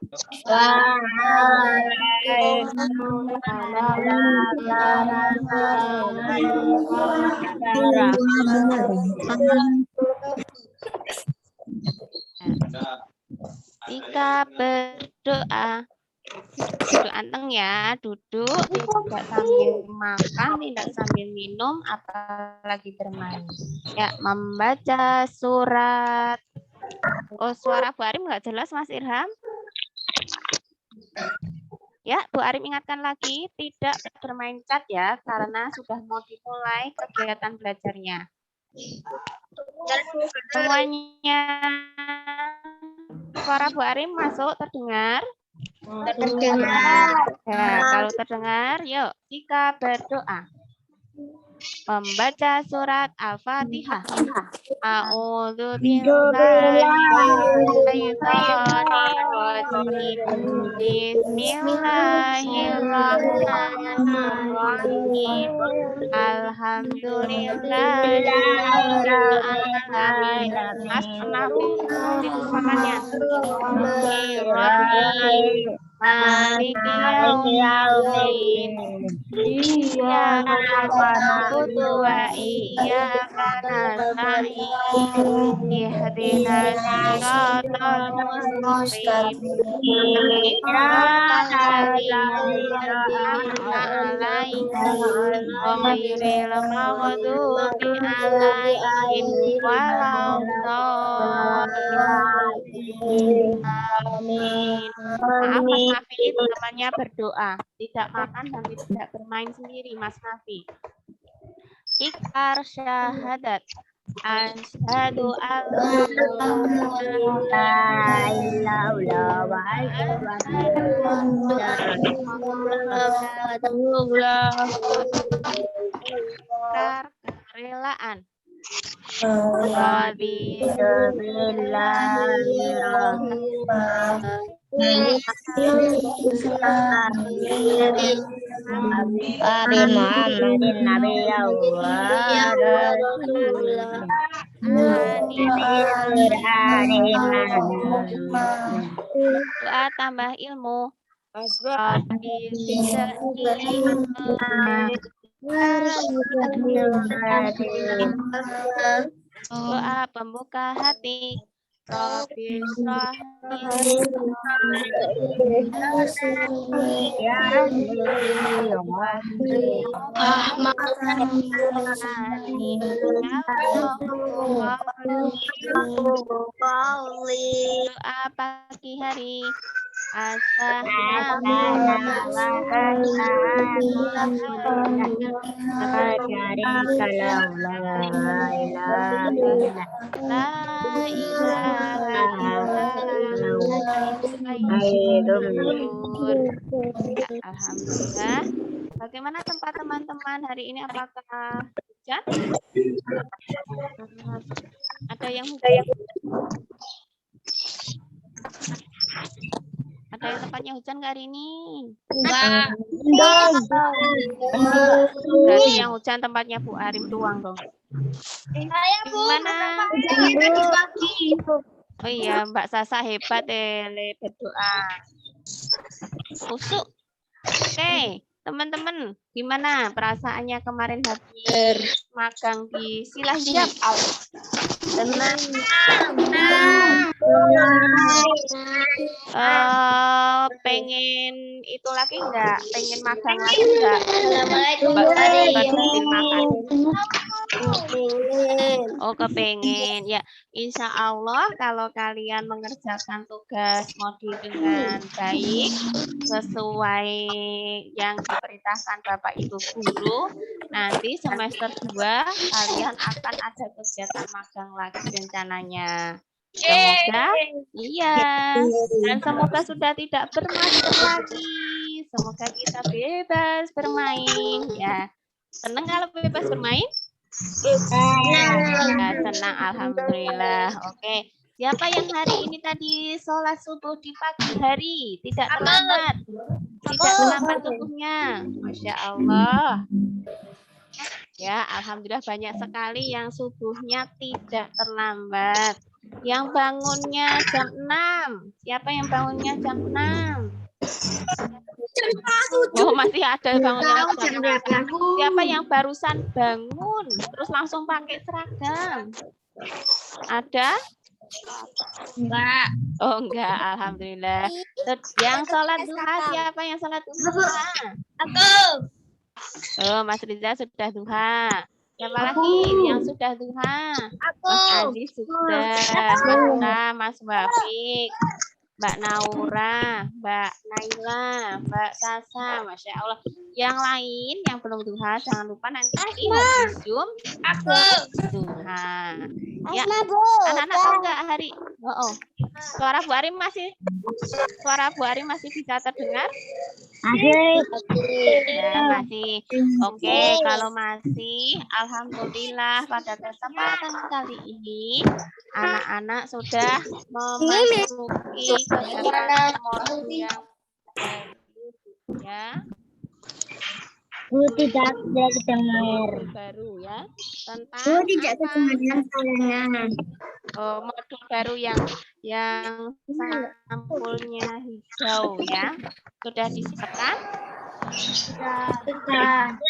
Jika berdoa, duduk anteng ya, duduk tidak sambil makan, tidak sambil minum, apalagi bermain. Ya, membaca surat. Oh, suara Bu Arim nggak jelas, Mas Irham. Ya, Bu Arim ingatkan lagi, tidak bermain cat ya, karena sudah mau dimulai kegiatan belajarnya. Semuanya, suara Bu Arim masuk, terdengar? Terdengar. Ya, kalau terdengar, yuk, jika berdoa. Membaca surat Al-Fatihah. A'udzu billahi minasyaitonir rajim. Bismillahirrahmanirrahim. Alhamdulillahirabbil alamin. Mas pernah dilupakannya. Bismillahirrahmanirrahim. Maliki yaumiddin. Iyyaka na'budu wa iyyaka nasta'in. Ihdinas siratal mustaqim. Siratal ladzina an'amta 'alaihim ghairil maghdubi 'alaihim waladdallin. Amin. Maaf Mas Nafi, itu namanya berdoa. Tidak makan dan tidak bermain sendiri Mas Nafi. Iqrar syahadat. Asyhadu an la ilaha illallah wa kerelaan. Doa tambah ilmu. Doa pembuka hati. Doa pagi hari. Alhamdulillah. Bagaimana tempat teman-teman hari ini? Apakah hujan? Ada yang hujan? Ada yang tempatnya hujan nggak hari ini? Berarti yang hujan tempatnya Bu Arim doang dong. Gimana? Oh iya, Mbak Sasa hebat berdoa. Usuk. Oke, teman-teman, gimana perasaannya kemarin habis magang di Silah Hijab? Pengen itu lagi enggak? Pengen magang lagi enggak? Oh, kepengen. Ya, insya Allah kalau kalian mengerjakan tugas modul dengan baik, sesuai yang diperintahkan Bapak Ibu Guru, nanti semester 2 kalian akan ada kegiatan magang lagi rencananya. Semoga iya, dan semoga sudah tidak bermasker lagi. Semoga kita bebas bermain ya. Senang kalau bebas bermain? Ya, senang, alhamdulillah. Oke, siapa yang hari ini tadi sholat subuh di pagi hari? Tidak terlambat, tidak terlambat subuhnya. Masya Allah. Ya, alhamdulillah banyak sekali yang subuhnya tidak terlambat. Yang bangunnya jam 6. Siapa yang bangunnya jam 6? Oh, masih ada bangunnya jam 6. Siapa yang barusan bangun terus langsung pakai seragam? Ada? Enggak. Oh, enggak. Alhamdulillah. Yang sholat duha, siapa yang sholat duha? Aku. Oh, Mas Riza sudah duha. Siapa lagi yang sudah duha? Mas Aziz sudah. Mas Wafik. Mbak Naura, Mbak Naila, Mbak Sasa, Masya Allah. Yang lain yang belum duha, jangan lupa nanti habis Zoom Aku. duha. Ya, anak-anak tahu nggak hari? Suara Bu Arim masih bisa terdengar? Ya, masih. Oke, kalau masih, alhamdulillah pada kesempatan kali ini anak-anak sudah memasuki kegiatan modul yang ya. Tidak dengar. Baru ya tentang Tidak kedengaran. modul baru yang sampulnya hijau ya. Sudah disiapkan?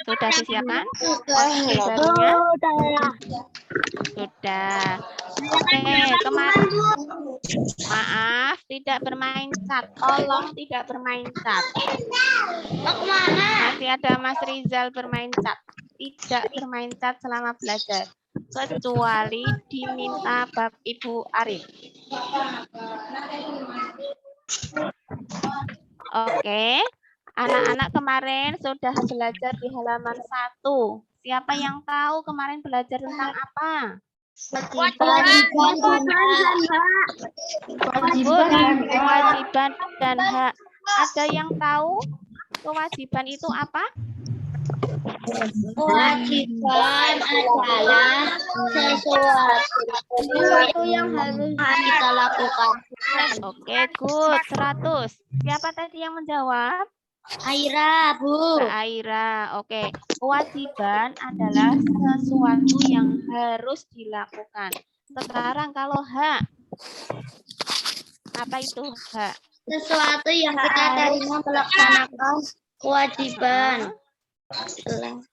Sudah disiapkan? Barunya? Sudah. Oke, kemarin maaf tidak bermain cat. Tolong tidak bermain cat. Masih ada Mas Rizal bermain cat. Tidak bermain cat selama belajar. Kecuali diminta bab Ibu Arif. Oke. Anak-anak kemarin sudah belajar di halaman 1. Siapa yang tahu kemarin belajar tentang apa? Kewajiban dan hak. Ada yang tahu kewajiban itu apa? Kewajiban adalah sesuatu yang harus kita lakukan. Oke, good. 100. Siapa tadi yang menjawab? Aira, Bu. Aira. Oke. Kewajiban adalah sesuatu yang harus dilakukan. Sekarang kalau hak. Apa itu hak? Sesuatu yang kita terima melaksanakan kewajiban.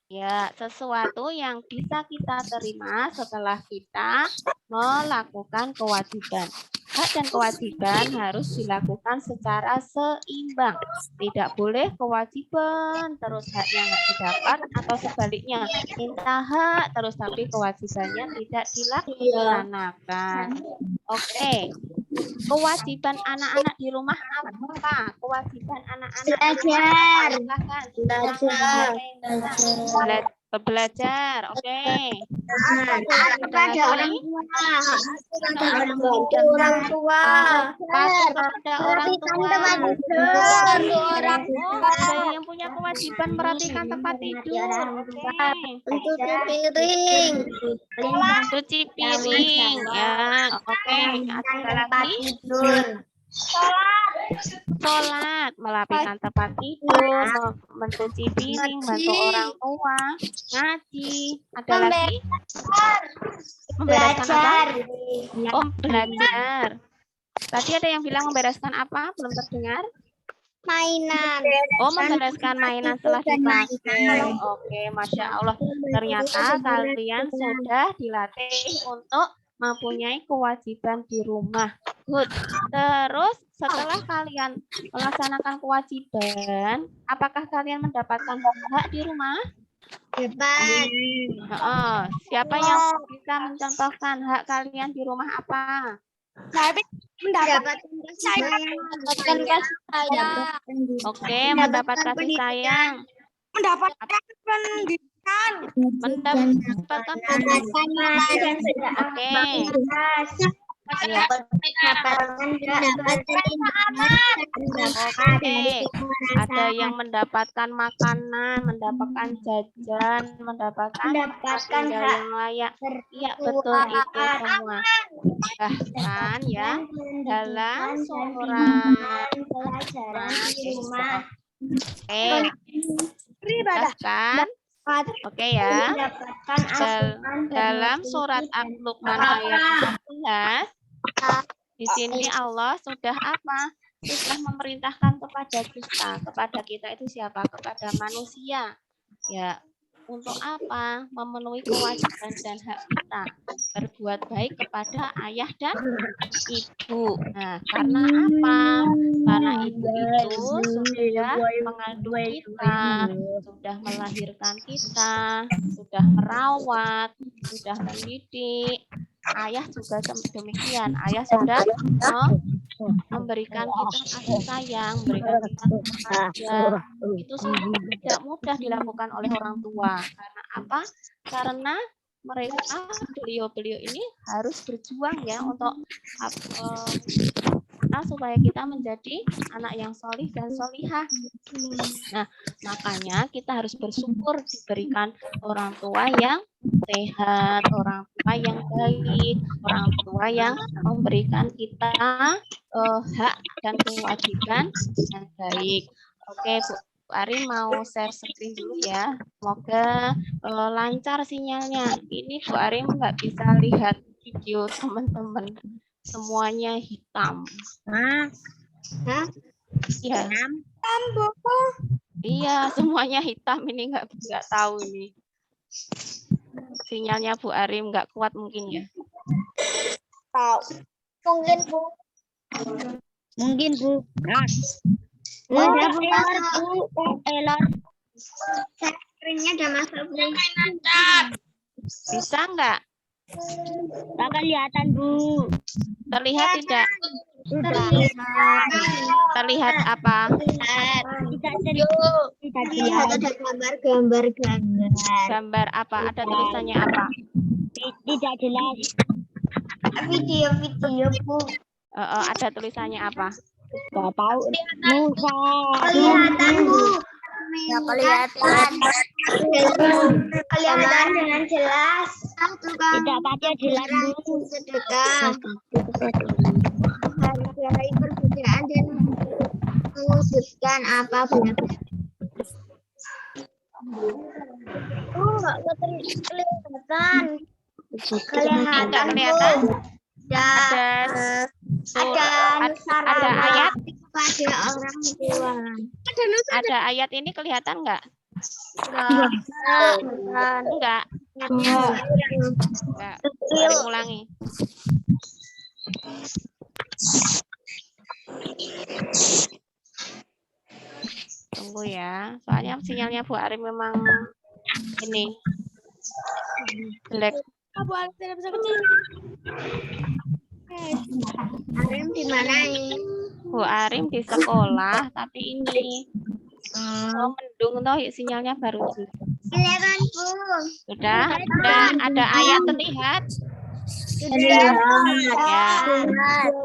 Ya, sesuatu yang bisa kita terima setelah kita melakukan kewajiban. Hak dan kewajiban harus dilakukan secara seimbang. Tidak boleh kewajiban terus haknya nggak didapat atau sebaliknya minta hak terus tapi kewajibannya tidak dilaksanakan. Oke. Kewajiban anak-anak di rumah apa? Kewajiban anak-anak Belajar. Belajar. Oke. Kepada orang tua. Patuh kepada orang tua. Ada yang punya kewajiban merapikan tempat tidur. Cuci piring. Cuci piring. Ya, oke. Ada lagi? Sholat, merapikan tempat tidur, mencuci piring, bantu orang tua, ngaji. Ada lagi? Membereskan apa? Oh, belajar. Tadi ada yang bilang membereskan apa? Belum terdengar? Mainan. Oh, membereskan mainan setelah dipakai. Oke, Masya Allah. Ternyata kalian sudah dilatih untuk mempunyai kewajiban di rumah. Good. Terus setelah kalian melaksanakan kewajiban, apakah kalian mendapatkan hak di rumah? Siapa yang bisa mencontohkan hak kalian di rumah apa? Mendapatkan kasih sayang. Oke, mendapat kasih sayang. Mendapatkan pendidikan. Mendapatkan pendidikan. Oke. Oke, ada yang mendapatkan makanan, mendapatkan jajan, mendapatkan yang layak. Iya, betul itu semua. Bahkan ya, dalam surat bahkan oke ya. Dalam surat Luqman ayat 11 Di sini Allah sudah apa? Sudah memerintahkan kepada kita itu siapa? Kepada manusia. Ya, untuk apa? Memenuhi kewajiban dan hak kita. Berbuat baik kepada ayah dan ibu. Nah, karena apa? Karena ibu itu sudah mengandung kita, sudah melahirkan kita, sudah merawat, sudah mendidik. Ayah juga demikian. Ayah sudah memberikan kita kasih sayang, memberikan kita bahagia. Itu semua tidak mudah dilakukan oleh orang tua. Karena apa? Karena mereka beliau-beliau ini harus berjuang ya untuk supaya kita menjadi anak yang solih dan solihah. Nah, makanya kita harus bersyukur diberikan orang tua yang sehat, orang tua yang baik, orang tua yang memberikan kita hak dan kewajiban yang baik. Oke, Bu Ari mau share screen dulu ya. Semoga lancar sinyalnya. Ini Bu Ari nggak bisa lihat video teman-teman. Semuanya hitam. Hah? Iya. Hitam, Bu. Iya, semuanya hitam. Ini nggak tahu ini. Sinyalnya Bu Arim nggak kuat mungkin ya. Tahu. Mungkin, Bu. Mungkin, Bu. Error. Screen-nya udah masuk, Bu. Bisa nggak? Tak kelihatan, Bu. Terlihat tidak? Terlihat apa? Tidak ada gambar. Gambar apa? Ada tulisannya apa? Tidak jelas. Video, Bu. Ada tulisannya apa? Tidak tahu. Nusa. Kelihatan, Bu. Ya, kelihatan. Kelihatan dengan jelas. Tidak pakai jelas, Bu. Sedekah. Menghargai perbedaan dan mewujudkan apa benar. Enggak kelihatan. Tidak kelihatan. Ada ayat kepada orang tua. Ada ayat ini kelihatan nggak? Enggak. Ulangi. Tunggu ya, soalnya sinyalnya Bu Arim memang ini jelek. Bu Arim tidak bisa kecil. Arim di mana ini? Bu Arim di sekolah, tapi ini mendung toh sinyalnya baru. Kelihatan, Bu. Sudah ada ayat terlihat. Ya.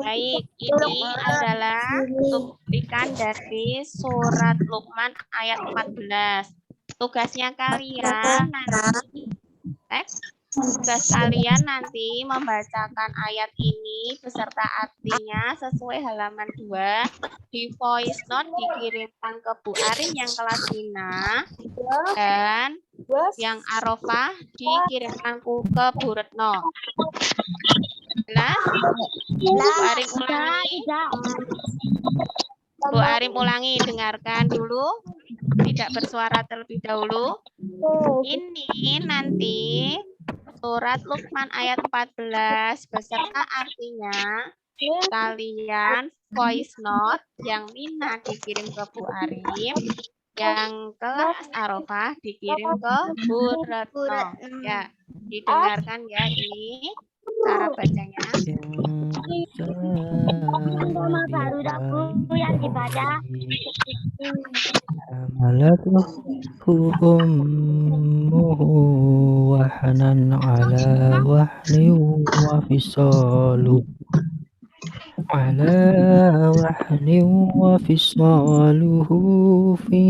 Baik, ini adalah cuplikan dari surat Luqman ayat 14. Tugasnya kalian nanti tugas kalian nanti membacakan ayat ini beserta artinya sesuai halaman 2 di voice note dikirimkan ke Bu Arin yang kelas Dina dan yang Arofah dikirimkan ke Bu Retno. Jelas? Bu Arin ulangi. Bu Arin ulangi, dengarkan dulu. Tidak bersuara terlebih dahulu. Ini nanti surat Luqman ayat 14 beserta artinya kalian voice note yang Mina dikirim ke Bu Arim, yang kelas Arofah dikirim ke Bu Retno. Ya, didengarkan ya ini cara bacanya. Nama baru dapur yang dibaca. حملته أمه وهنا على وهن وفصاله في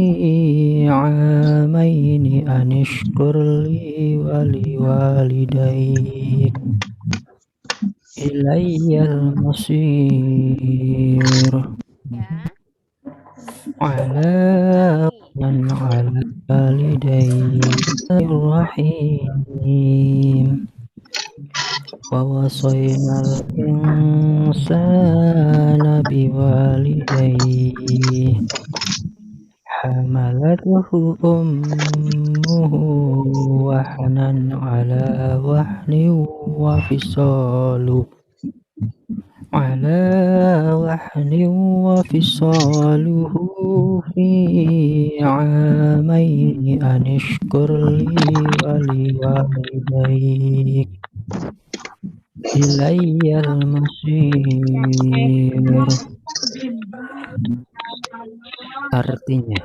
عامين أن اشكر لي ولوالديك إلي المصير على والديك الرحيم ووصينا الإنسان بوالديه حملته أمه وهنا على وهن وفصاله في عامين أن اشكر لي ولوالديك إلي المصير. Artinya,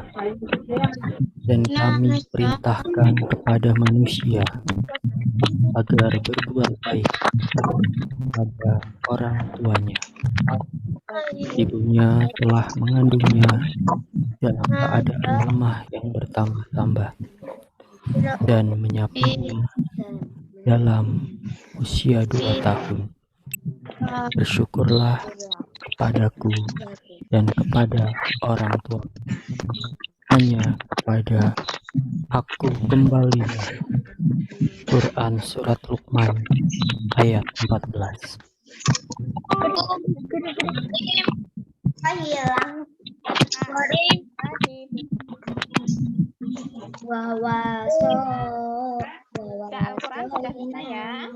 dan kami perintahkan kepada manusia agar berbuat baik pada orang tuanya. Ibunya telah mengandungnya dalam keadaan lemah yang bertambah-tambah dan menyapinya dalam usia 2 tahun. Bersyukurlah kepadaku dan kepada orang tua. Hanya kepada aku kembalilah. Quran Surat Luqman ayat 14. Al-Quran sudah bisa ya?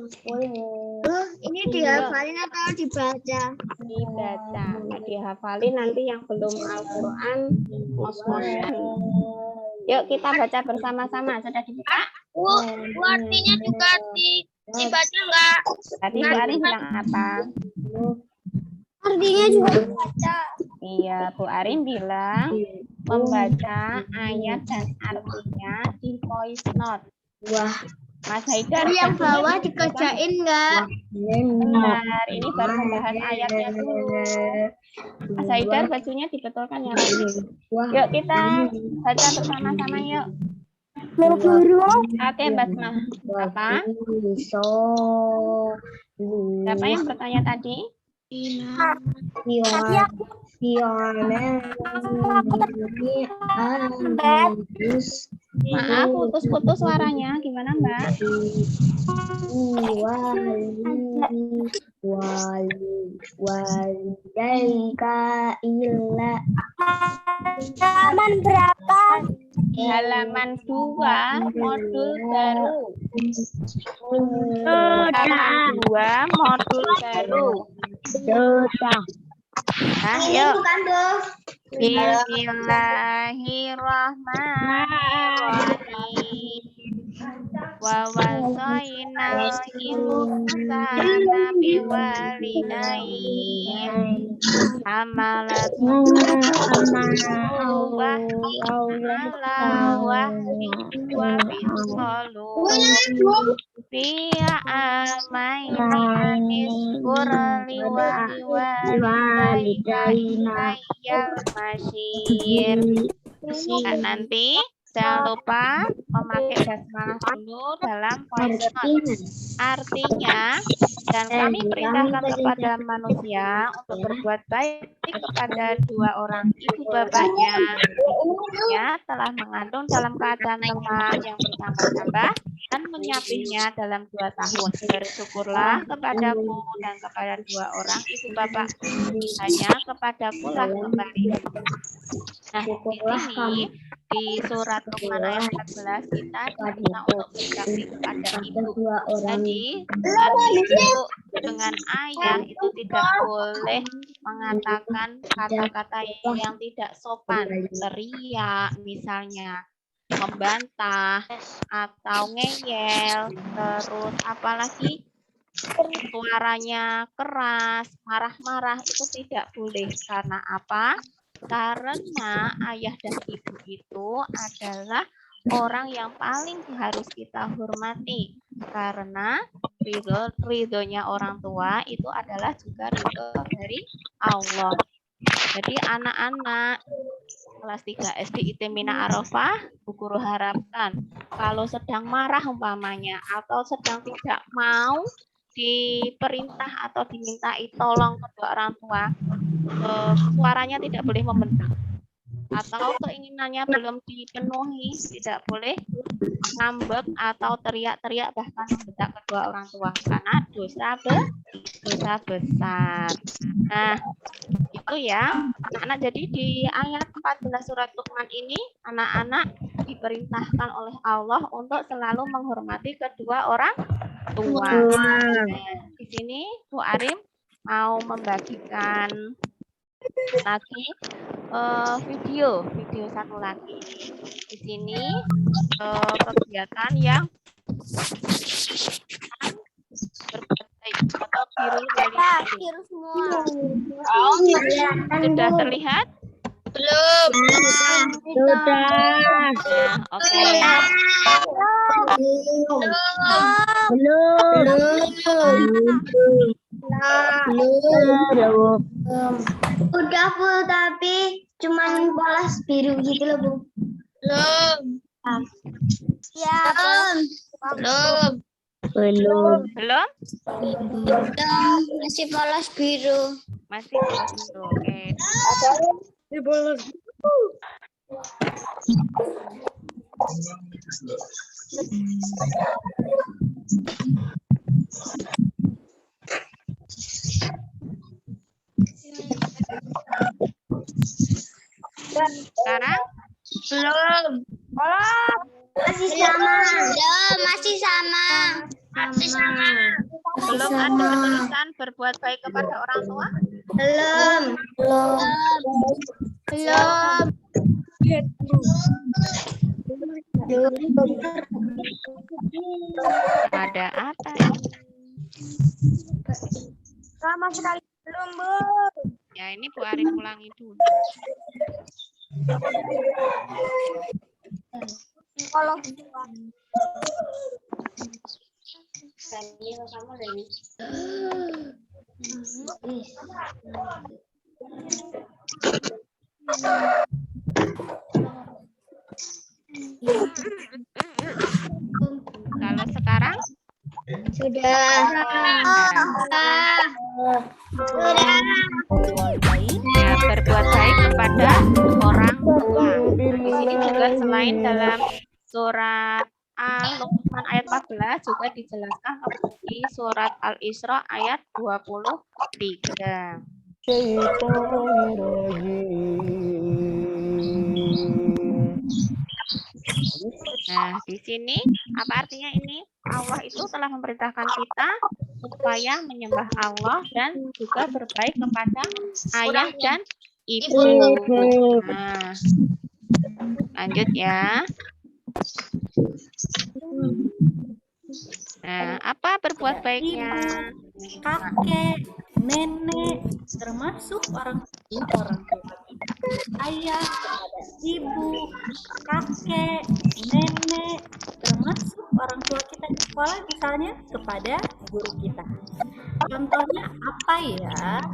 Ini dihafalin atau dibaca? Dibaca, nggak dihafalin nanti yang belum Al-Quran ngos-ngosan. Yuk kita baca bersama-sama. Sudah dibuka? Artinya juga dibaca enggak? Tadi Bu Ari bilang apa? Artinya juga dibaca. Iya, Bu Arin bilang membaca ayat dan artinya di voice note. Wah, Mas Haidar, yang bawah dikerjain enggak? benar, ini baru membahas ayatnya dulu. Mas Haidar, bajunya dibetulkan ya. Yuk kita baca bersama-sama yuk. Oke, Basmah. Apa? Siapa yang bertanya tadi? Maaf, putus-putus suaranya. Gimana, Mbak? Halaman berapa? Halaman 2, modul baru. Halaman 2, modul baru. Ayo. Bismillahirrahmanirrahim. Wa wasainal insana biwalidayhi hamalatu wa ala wahni wa bisalu fi amaini aniskurli wa walidayna yal masyir. Nah, nanti jangan lupa memakai basmalah dulu dalam voice note. Artinya, dan kami perintahkan kepada manusia untuk berbuat baik kepada 2 orang ibu bapaknya. Ya, telah mengandung dalam keadaan lemah yang bertambah-tambah dan menyapihnya dalam 2 tahun. Bersyukurlah kepadaku dan kepada 2 orang ibu bapak. Hanya kepadaku lah kembali. Nah, di sini di surat Luqman ayat 14 kita diminta untuk berbakti kepada ibu. Jadi ibu dengan ayah itu tidak boleh mengatakan kata-kata yang tidak sopan, teriak misalnya, membantah atau ngeyel, terus apalagi suaranya keras, marah-marah itu tidak boleh. Karena apa? Karena ayah dan ibu itu adalah orang yang paling harus kita hormati. Karena ridhonya orang tua itu adalah juga ridho dari Allah. Jadi anak-anak kelas 3 SD IT Mina Arafah, Bu Guru harapkan kalau sedang marah umpamanya atau sedang tidak mau diperintah atau dimintai tolong kedua orang tua, suaranya tidak boleh membentak. atau keinginannya belum dipenuhi, tidak boleh ngambek atau teriak-teriak bahkan membentak kedua orang tua karena dosa besar. Nah, itu ya anak-anak. Jadi di ayat 14 surat Luqman ini anak-anak diperintahkan oleh Allah untuk selalu menghormati kedua orang tua. Nah, di sini Bu Arim mau membagikan lagi video satu lagi. Di sini kegiatan yang berbuat baik atau biru Biru semua. sudah terlihat? Belum. Nah, oke. Udah Bu, tapi cuman polos biru gitu loh Bu. Belum. Ya, belum. Belum? Masih polos biru. Masih belum. Oke. Sekarang Belum. Masih sama. Belum, masih sama. belum ada tulisan berbuat baik kepada orang tua? Belum. Ada apa? Sama sekali belum, Bu. Ya, ini Bu Arim ulangi dulu. Kalau Kalau sekarang sudah. ya, berbuat baik kepada orang tua. Di sini juga selain dalam surat Al-Luqman ayat 14 juga dijelaskan di surat Al-Isra ayat 23. Nah, di sini apa artinya ini? Allah itu telah memerintahkan kita supaya menyembah Allah dan juga berbaik kepada ayah dan ibu. Nah, lanjut ya. Nah, apa berbuat baiknya? Kakek, nenek, termasuk orang tua kita. Ayah kepada ibu, kakek, nenek, termasuk orang tua kita di sekolah misalnya kepada guru kita. Contohnya apa ya?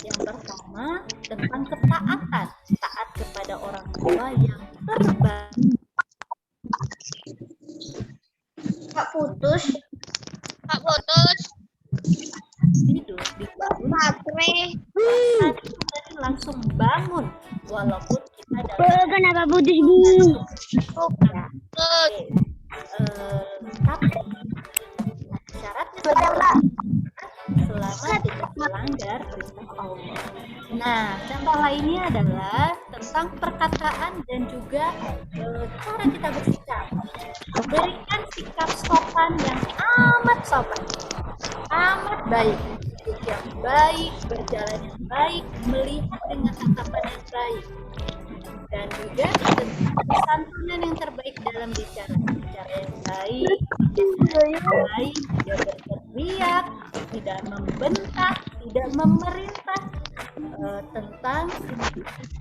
Yang pertama tentang ketaatan, taat kepada orang tua yang terbaik. Kak putus. Tidur di Baterai. tadi langsung bangun walaupun kita dalam Kenapa putus, Bu? tapi syaratnya adalah selama tidak melanggar perintah Allah. Nah, contoh lainnya adalah tentang perkataan dan juga cara kita bersikap. Berikan sikap sopan yang amat sopan, amat baik, duduk yang baik, berjalan yang baik, melihat dengan tatapan yang baik, dan juga santunan yang terbaik dalam bicara yang baik, tidak berteriak, tidak membentak, tidak memerintah, tentang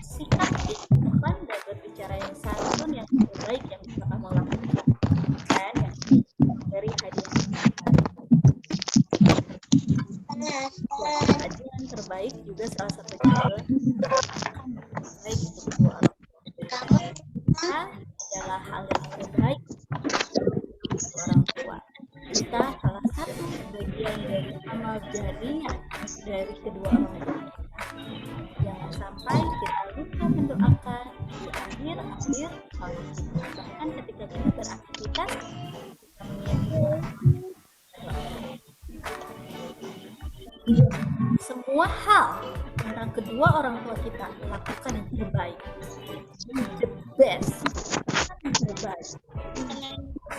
sikap yang sopan dan berbicara yang santun yang terbaik yang bisa kamu lakukan, dan yang dari hadiah yang terbaik juga salah satunya baik untuk kedua orang tua adalah hal yang terbaik untuk orang tua kita. Salah satu bagian dari amal jariah dari kedua orang tua. Jangan sampai kita lupa mendoakan mengalir harus. Bahkan ketika kita beraktivitas, kita menyiapkan semua hal tentang kedua orang tua kita, lakukan yang terbaik, the best, yang terbaik.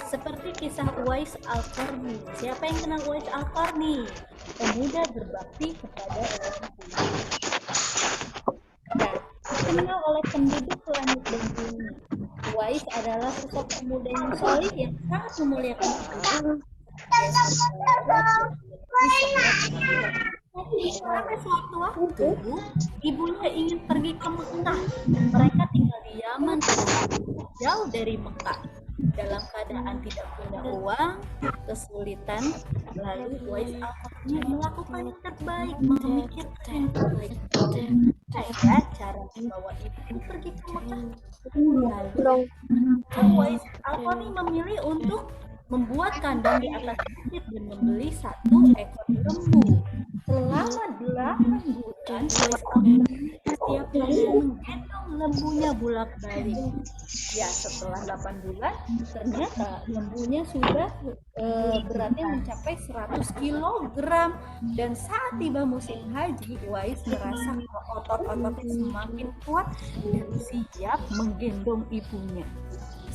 Seperti kisah Uwais Al-Qarni. Siapa yang kenal Uwais Al-Qarni? Pemuda berbakti kepada orang tua. Dikenal oleh penduduk langit dan bumi. Uwais adalah sosok pemuda yang solih yang sangat memuliakan ibunya. Sampai suatu waktu, ibunya ingin pergi ke Mekah. Mereka tinggal di Yaman, jauh dari Mekah. Dalam keadaan tidak punya uang, kesulitan, lalu Uwais Al-Qarni melakukan yang terbaik, memikirkan yang terbaik. Ada cara membawa ibu pergi ke Mekah. Lalu Uwais Al-Qarni memilih untuk membuat kandang di atas bukit dan membeli 1 ekor lembu. Selama 8 bulan, Uwais Al-Qarni setiap hari menggendong lembunya bolak-balik. Ya, setelah 8 bulan, ternyata lembunya sudah beratnya mencapai 100 kg. Dan saat tiba musim haji, Uwais merasa otot-ototnya semakin kuat dan siap menggendong ibunya.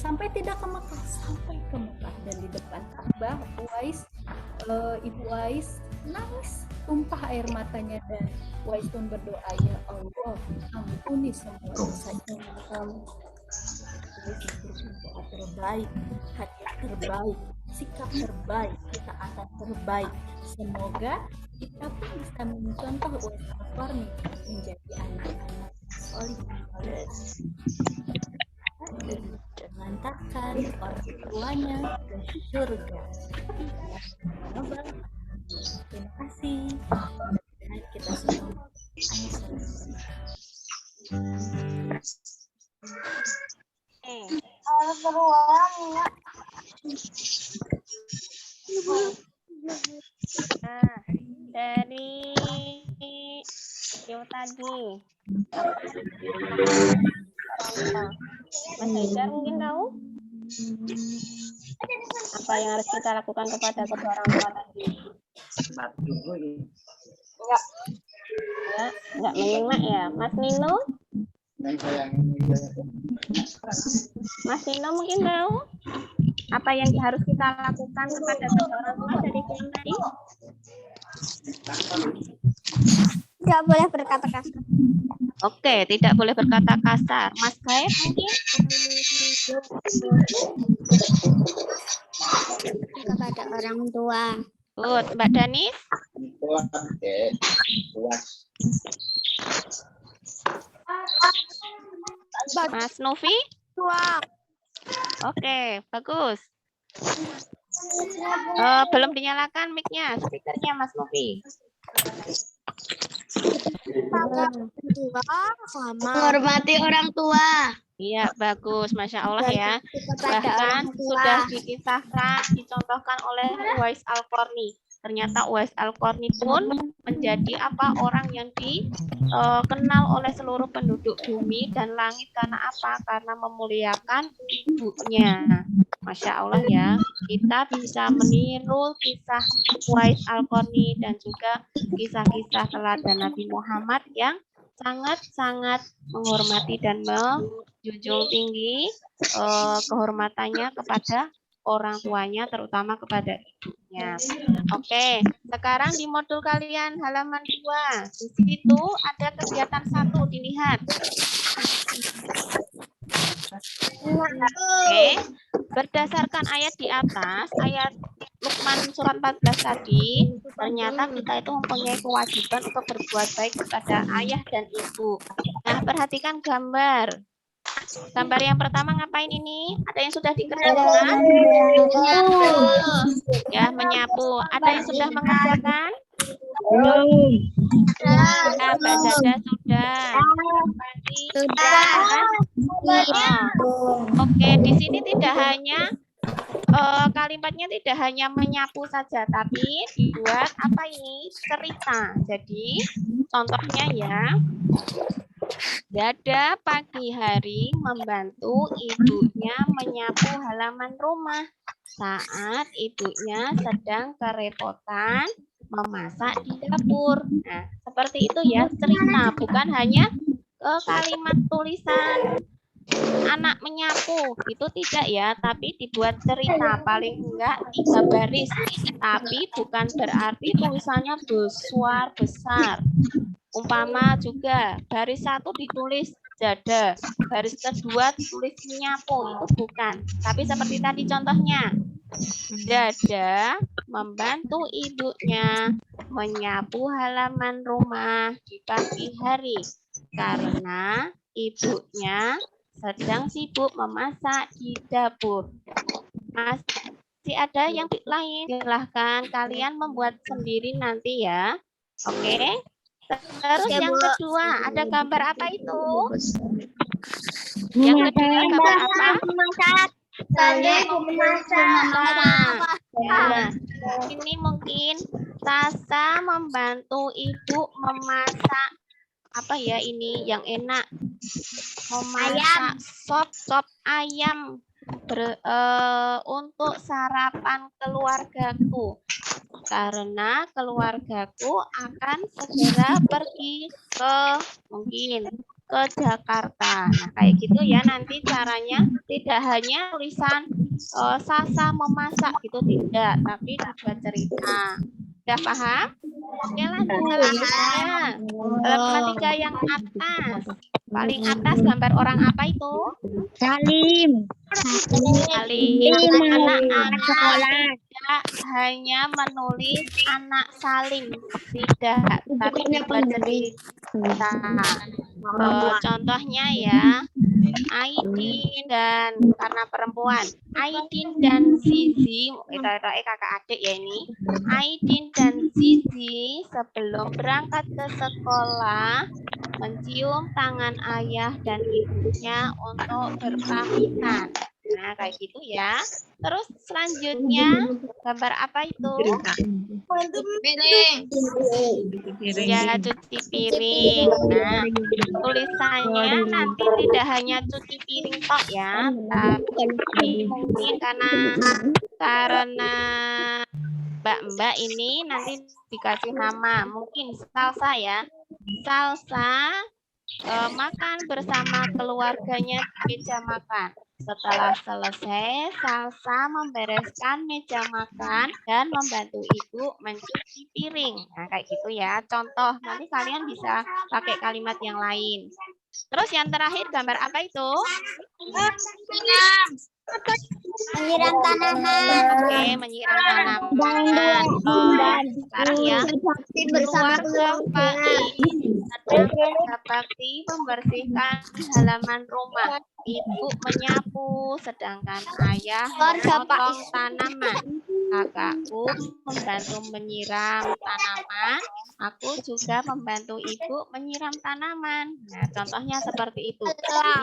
Sampai tidak ke Mekah, sampai ke Mekah, dan di depan Ka'bah, ibu Uwais nangis, tumpah air matanya, dan Uwais pun berdoa, ya Allah, ampuni semua dosa kami. Uwais berdoa terbaik, hati terbaik, sikap terbaik, kita akan terbaik. Semoga kita pun bisa mencontoh Uwais Al-Qarni menjadi anak-anak soleh dan mengantarkan orang tuanya ke surga. Terima kasih. Dan kita semua dari yang tadi Mas Haidar mungkin tahu apa yang harus kita lakukan kepada kedua orang tua tadi? Enggak menyimak ya, Mas Nino? Mas Nino mungkin tahu apa yang harus kita lakukan kepada kedua orang tua dari film tadi? Tidak boleh berkata kasar. Oke, tidak boleh berkata kasar. Mas Gaib mungkin? Kepada orang tua. Good. Mbak Danis? Mas Novi? Oke, bagus. Belum dinyalakan mic-nya, speaker-nya Mas Novi. Menghormati orang tua. Iya, bagus, Masya Allah ya. Bahkan sudah dikisahkan, dicontohkan oleh Uwais Al-Qarni. Ternyata Uwais Al-Qarni pun menjadi orang yang dikenal oleh seluruh penduduk bumi dan langit karena apa? Karena memuliakan ibunya. Masya Allah ya, kita bisa meniru kisah Uwais Al-Qarni dan juga kisah-kisah teladan Nabi Muhammad yang sangat-sangat menghormati dan menjunjung tinggi kehormatannya kepada orang tuanya, terutama kepada ibunya. Oke, sekarang di modul kalian halaman 2. Di situ ada kegiatan 1, dilihat. Oke, berdasarkan ayat di atas, ayat Luqman surat 14 tadi, ternyata kita itu mempunyai kewajiban untuk berbuat baik kepada ayah dan ibu. Nah, perhatikan gambar. Gambar yang pertama ngapain ini? Ada yang sudah dikerjakan? Ya, menyapu. Ada yang sudah mengerjakan? Sudah, Mbak Zada sudah. Oke, di sini tidak hanya kalimatnya tidak hanya menyapu saja, tapi dibuat apa ini? Cerita. Jadi, contohnya ya. Dada pagi hari membantu ibunya menyapu halaman rumah saat ibunya sedang kerepotan memasak di dapur. Nah, seperti itu ya cerita, bukan hanya kalimat tulisan anak menyapu, itu tidak ya, tapi dibuat cerita paling enggak 3 baris. Tapi bukan berarti tulisannya besar. Umpama juga baris 1 ditulis dada, baris kedua ditulis menyapu, itu bukan. Tapi seperti tadi contohnya, Dada membantu ibunya menyapu halaman rumah di pagi hari karena ibunya sedang sibuk memasak di dapur. Masih ada yang lain? Silahkan kalian membuat sendiri nanti ya. Oke? Terus yang kedua, ada gambar apa itu? Yang kedua gambar apa? Nah, ini mungkin Sasa membantu ibu memasak apa ya ini yang enak, memasak sop ayam untuk sarapan keluargaku karena keluargaku akan segera pergi ke Jakarta. Nah, kayak gitu ya nanti caranya, tidak hanya tulisan Sasa memasak gitu, tidak, tapi dibuat cerita. Sudah paham? Oke, lanjut selanjutnya. Halaman 3 yang atas. Paling atas gambar orang apa itu? Salim. Anak-anak tidak hanya menulis anak Salim, tidak, tapi dibuat cerita. Contohnya ya, Aidin dan karena perempuan, Aidin dan Zizi, itu kakak adik ya ini. Aidin dan Zizi sebelum berangkat ke sekolah mencium tangan ayah dan ibunya untuk berpamitan. Nah, kayak gitu ya. Terus selanjutnya gambar apa itu? Ya, cuci piring. Nah, tulisannya nanti tidak hanya cuci piring tok ya, tapi mungkin karena mbak-mbak ini nanti dikasih nama, mungkin Salsa ya. Salsa makan bersama keluarganya di meja makan. Setelah selesai, Salsa membereskan meja makan dan membantu ibu mencuci piring. Nah, kayak gitu ya. Contoh, nanti kalian bisa pakai kalimat yang lain. Terus yang terakhir, gambar apa itu? Menyiram tanaman. Oke, menyiram tanaman. Sekarang ya, keluarga Pak sedang bakti membersihkan halaman rumah. Ibu menyapu, sedangkan ayah memotong tanaman. Kakakku membantu menyiram tanaman. Aku juga membantu ibu menyiram tanaman. Nah, contohnya seperti itu.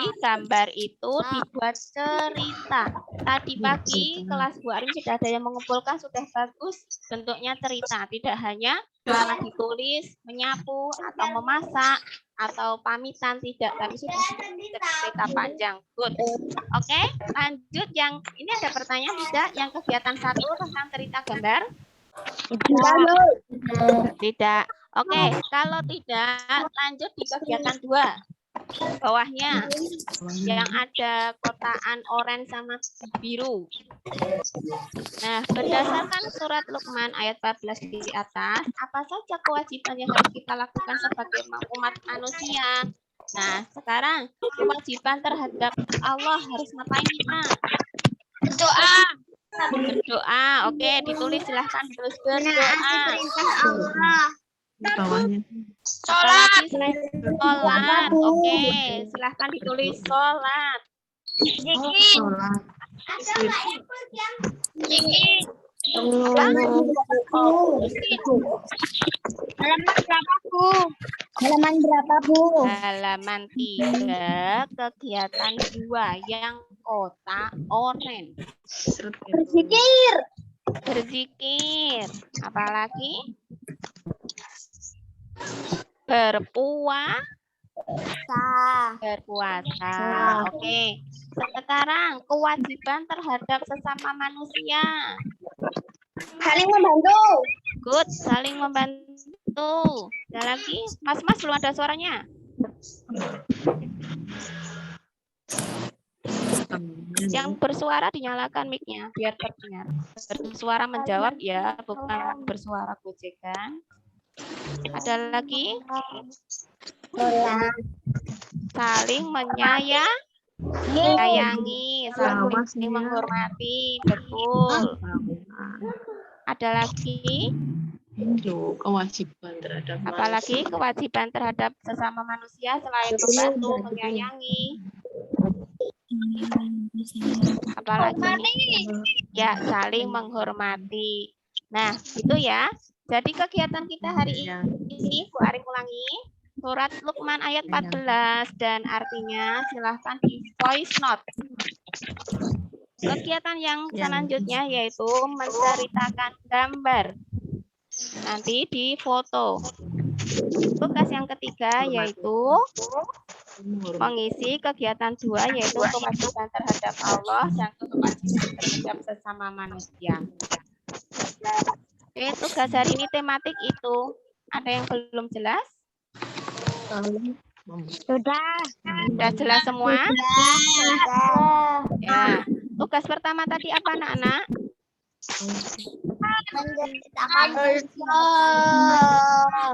Di gambar itu dibuat cerita. Tadi pagi kelas Bu Arim sudah ada yang mengumpulkan, sudah bagus. Bentuknya cerita, tidak hanya cuma ditulis, menyapu, atau memasak, atau pamitan, tidak, tapi sudah cerita panjang. Good. Oke, lanjut yang ini ada pertanyaan tidak? Yang kegiatan 1 tentang cerita gambar? Tidak. Oke, kalau tidak lanjut di kegiatan 2. Bawahnya yang ada kotaan oranye sama biru. Nah, berdasarkan surat Luqman ayat 14 di atas, apa saja kewajiban yang harus kita lakukan sebagai umat manusia? Nah, sekarang kewajiban terhadap Allah harus ngapain kita? Berdoa. Oke, ditulis, silahkan ditulis berdoa. Di bawahnya. Sholat. Oke, silahkan ditulis sholat. Sholat. Halaman berapa, Bu? Halaman 3, kegiatan 2 yang kotak oranye. Berzikir. Apalagi? Berpuasa. Berpuasa. Oke. Sekarang kewajiban terhadap sesama manusia. Saling membantu. Good, saling membantu. Ada lagi? Mas belum ada suaranya. Yang bersuara dinyalakan mic-nya biar terdengar. Bersuara menjawab ya, bukan bersuara gojekan. Ada lagi? Saling menyayangi, saling menghormati, betul. Ada lagi? Kewajiban terhadap Apalagi kewajiban terhadap sesama manusia selain membantu, menyayangi. Apalagi? Ya, saling menghormati. Nah, itu ya. Jadi kegiatan kita hari ini, Bu Arik ulangi. Surat Luqman ayat 14 dan artinya silahkan di voice note. Kegiatan yang selanjutnya yaitu menceritakan gambar. Nanti di foto. Tugas yang ketiga yaitu mengisi kegiatan 2 yaitu kewajiban terhadap Allah dan kewajiban terhadap sesama manusia. Oke, tugas hari ini tematik itu. Ada yang belum jelas? Sudah. Sudah jelas semua? Ya. Tugas pertama tadi apa anak-anak? Menceritakan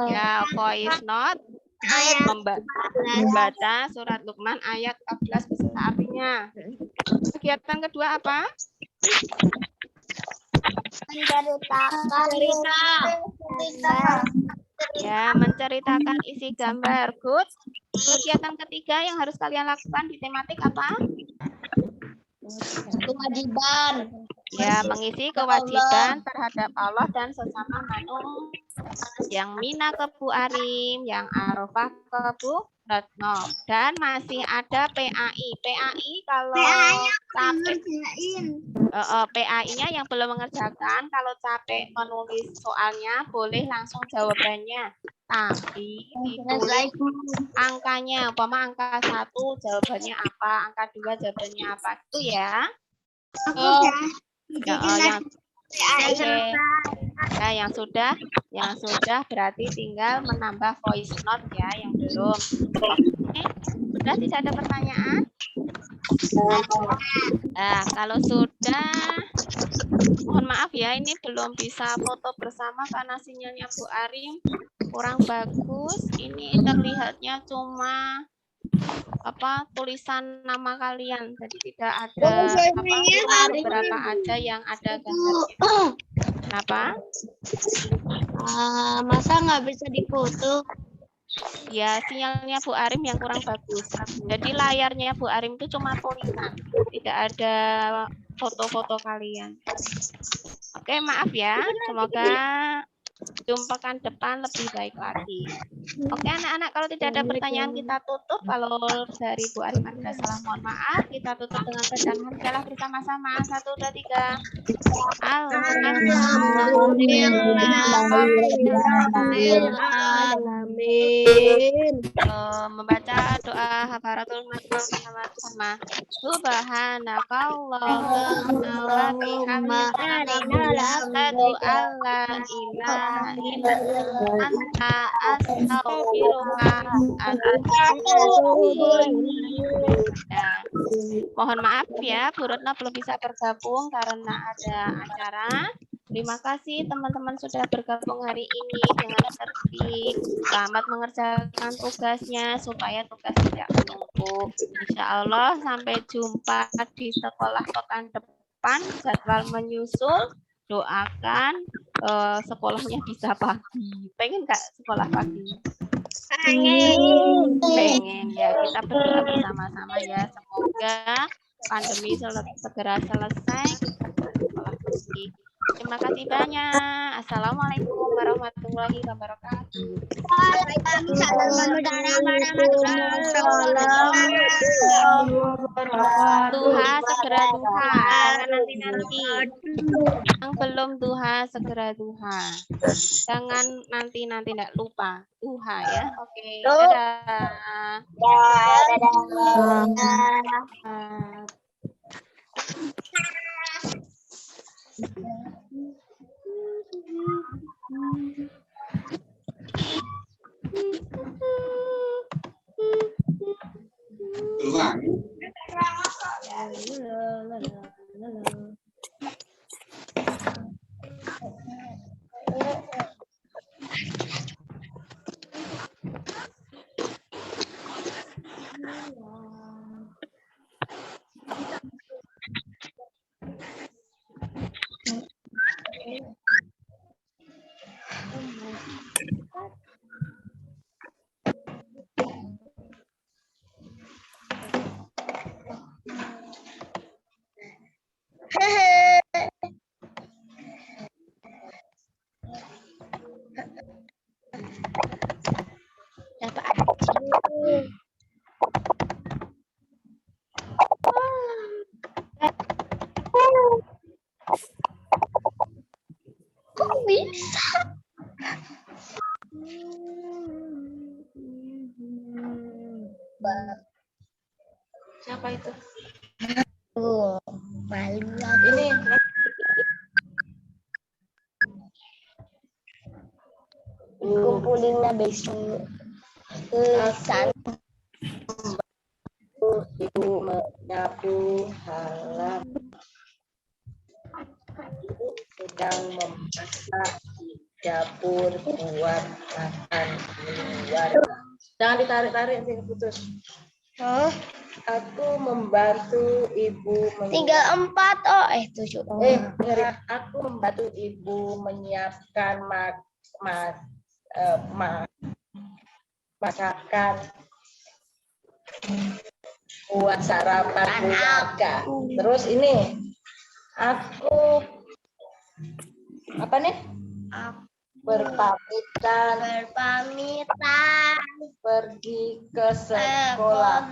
Ya, voice note. Membaca surat Luqman ayat 14 beserta artinya. Kegiatan kedua apa? Ya, menceritakan isi gambar. Good. Kegiatan ketiga yang harus kalian lakukan di tematik apa? kewajiban. Ya, mengisi kewajiban terhadap Allah dan sesama manusia. Yang Mina ke Bu Arim, yang Arafah ke Bu Retno. Dan masih ada PAI. PAI kalau capek. PAI-nya yang belum mengerjakan, kalau capek menulis soalnya, boleh langsung jawabannya. Tapi ditulis angkanya. Umpama angka 1 jawabannya apa, angka 2 jawabannya apa. Itu ya. Yang sudah berarti tinggal menambah voice note ya, yang belum. Oke, sudah tidak ada pertanyaan? Nah, kalau sudah, mohon maaf ya, ini belum bisa foto bersama karena sinyalnya Bu Arim kurang bagus. Ini terlihatnya cuma tulisan nama kalian, jadi tidak ada beberapa aja yang ada gambarnya. Kenapa? Masa nggak bisa difoto? Ya, sinyalnya Bu Arim yang kurang bagus. Jadi layarnya Bu Arim itu cuma tulisan, tidak ada foto-foto kalian. Oke, maaf ya. Semoga jumpa pekan depan lebih baik lagi. Oke, anak-anak, kalau tidak ada pertanyaan kita tutup. Kalau dari Bu Arim ada salah, mohon maaf. Kita tutup dengan bacaan hamdalah bersama-sama. 1, 2, 3. Alhamdulillahirrahmanirrahim. Membaca doa hafaratul majid sama-sama. Subhanakallahumma wa bihamdika asyhadu an la ilaha illa anta astaghfiruka wa atubu ilaik. Mohon maaf ya, Bu Retno belum bisa bergabung karena ada acara. Terima kasih teman-teman sudah bergabung hari ini dengan tertib. Selamat mengerjakan tugasnya supaya tugas tidak menumpuk. Insya Allah sampai jumpa di sekolah pekan depan. Jadwal menyusul. Doakan sekolahnya bisa pagi. Pengen nggak sekolah pagi? Pengen ya. Kita berdoa bersama-sama ya. Semoga pandemi segera selesai. Sekolah pagi. Terima kasih banyak. Assalamualaikum warahmatullahi wabarakatuh. Duha segera duha, jangan nanti-nanti. Yang belum duha segera duha. Jangan nanti-nanti tidak lupa duha ya. Oke, dadah. Kok bisa? Siapa itu? Oh, malu aku. Ini Kumpulinnya besok. Tulisan ibu menyapu halaman, sedang memasak di dapur buat makan keluarga. Jangan ditarik-tarik nanti putus. Aku membantu ibu 34 7. dengerin. Aku membantu ibu menyiapkan masakan buat sarapan keluarga. Terus ini aku apa nih? Berpamitan pergi ke sekolah.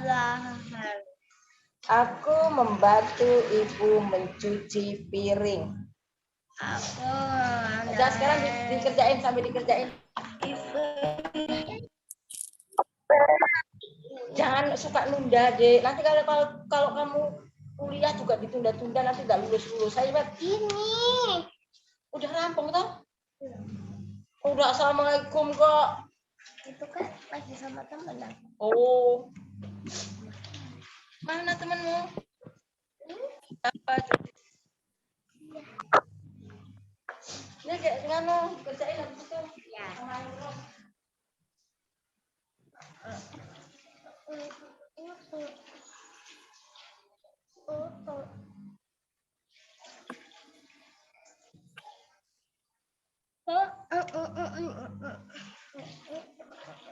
Aku membantu ibu mencuci piring. Udah sekarang dikerjain sampai dikerjain. Jangan suka nunda, Dek. Nanti kalau kamu kuliah juga ditunda-tunda nanti nggak lulus-lulus. Saya ini udah rampung toh? Udah, assalamualaikum kok. Itu kan lagi sama temen aku. Oh, mana temenmu? Apa? Ini kayak gimana? Kerjain habis itu. Ya. Sama Imron.